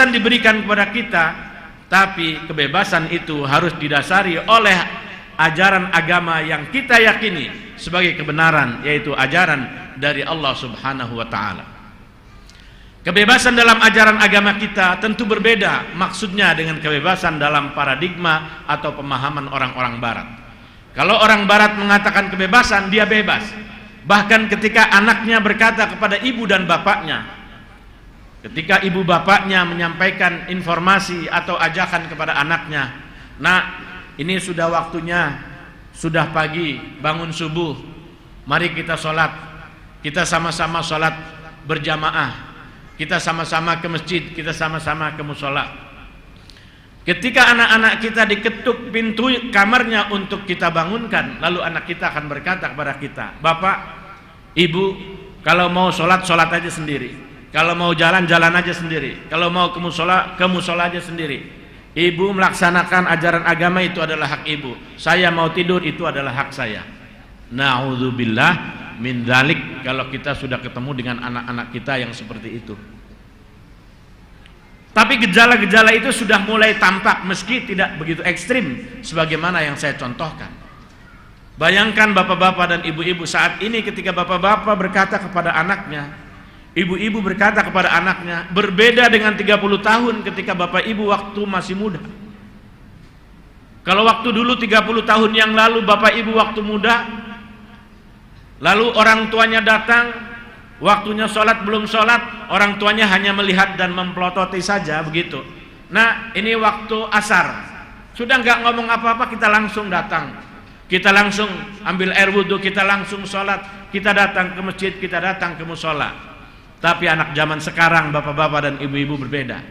kebebasan diberikan kepada kita, tapi kebebasan itu harus didasari oleh ajaran agama yang kita yakini sebagai kebenaran, yaitu ajaran dari Allah Subhanahu wa ta'ala. Kebebasan dalam ajaran agama kita tentu berbeda maksudnya dengan kebebasan dalam paradigma atau pemahaman orang-orang barat. Kalau orang barat mengatakan kebebasan, dia bebas. Bahkan ketika anaknya berkata kepada ibu dan bapaknya, ketika ibu bapaknya menyampaikan informasi atau ajakan kepada anaknya, "Nak, ini sudah waktunya, sudah pagi, bangun subuh, mari kita sholat, kita sama-sama sholat berjamaah, kita sama-sama ke masjid, kita sama-sama ke musola." Ketika anak-anak kita diketuk pintu kamarnya untuk kita bangunkan, lalu anak kita akan berkata kepada kita, "Bapak, Ibu, kalau mau sholat, sholat aja sendiri. Kalau mau jalan, jalan aja sendiri. Kalau mau ke musola aja sendiri. Ibu melaksanakan ajaran agama itu adalah hak ibu. Saya mau tidur, itu adalah hak saya." Na'udzubillah min dzalik, kalau kita sudah ketemu dengan anak-anak kita yang seperti itu. Tapi gejala-gejala itu sudah mulai tampak meski tidak begitu ekstrim sebagaimana yang saya contohkan. Bayangkan bapak-bapak dan ibu-ibu saat ini, ketika bapak-bapak berkata kepada anaknya, ibu-ibu berkata kepada anaknya, berbeda dengan 30 tahun ketika bapak ibu waktu masih muda. Kalau waktu dulu 30 tahun yang lalu bapak ibu waktu muda, lalu orang tuanya datang, waktunya sholat belum sholat, orang tuanya hanya melihat dan memplototi saja begitu. Nah, ini waktu asar, sudah nggak ngomong apa-apa, kita langsung datang, kita langsung ambil air wudhu, kita langsung sholat, kita datang ke masjid, kita datang ke musola. Tapi anak zaman sekarang, bapak-bapak dan ibu-ibu, berbeda.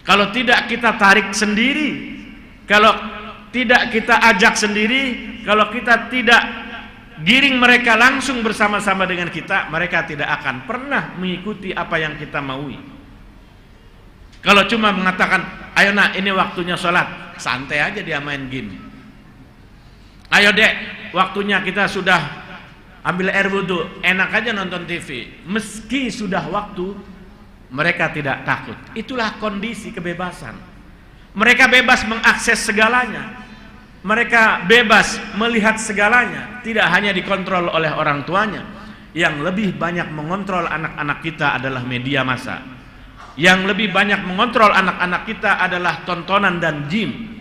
Kalau tidak kita tarik sendiri, kalau tidak kita ajak sendiri, kalau kita tidak giring mereka langsung bersama-sama dengan kita, mereka tidak akan pernah mengikuti apa yang kita maui. Kalau cuma mengatakan, "Ayo nak, ini waktunya sholat," santai aja dia main game. "Ayo dek, waktunya kita sudah ambil air wudhu," enak aja nonton TV. Meski sudah waktu, mereka tidak takut. Itulah kondisi kebebasan. Mereka bebas mengakses segalanya, mereka bebas melihat segalanya. Tidak hanya dikontrol oleh orang tuanya. Yang lebih banyak mengontrol anak-anak kita adalah media massa. Yang lebih banyak mengontrol anak-anak kita adalah tontonan dan gym.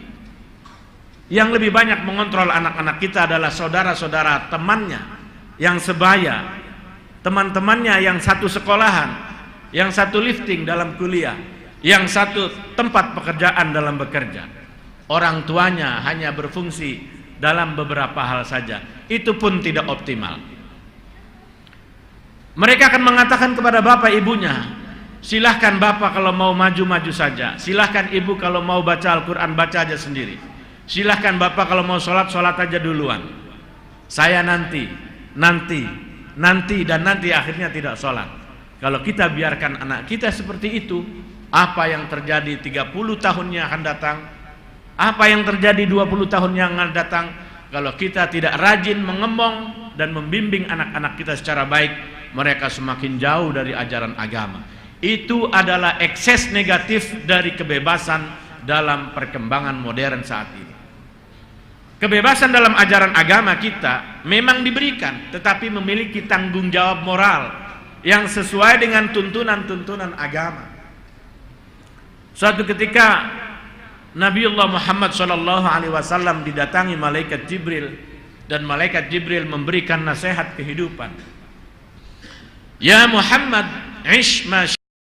Yang lebih banyak mengontrol anak-anak kita adalah saudara-saudara temannya yang sebaya, teman-temannya yang satu sekolahan, yang satu lifting dalam kuliah, yang satu tempat pekerjaan dalam bekerja. Orang tuanya hanya berfungsi dalam beberapa hal saja, itu pun tidak optimal. Mereka akan mengatakan kepada bapak ibunya, "Silahkan bapak kalau mau maju-maju saja, silahkan ibu kalau mau baca Al-Quran, baca aja sendiri. Silahkan bapak kalau mau sholat, sholat aja duluan. Saya nanti, dan nanti akhirnya tidak sholat." Kalau kita biarkan anak kita seperti itu, apa yang terjadi 30 tahun yang akan datang, apa yang terjadi 20 tahun yang akan datang, kalau kita tidak rajin mengemong dan membimbing anak-anak kita secara baik, mereka semakin jauh dari ajaran agama. Itu adalah ekses negatif dari kebebasan dalam perkembangan modern saat ini. Kebebasan dalam ajaran agama kita memang diberikan, tetapi memiliki tanggung jawab moral yang sesuai dengan tuntunan-tuntunan agama. Suatu ketika Nabiullah Muhammad SAW didatangi malaikat Jibril, dan malaikat Jibril memberikan nasihat kehidupan. "Ya Muhammad, ish ma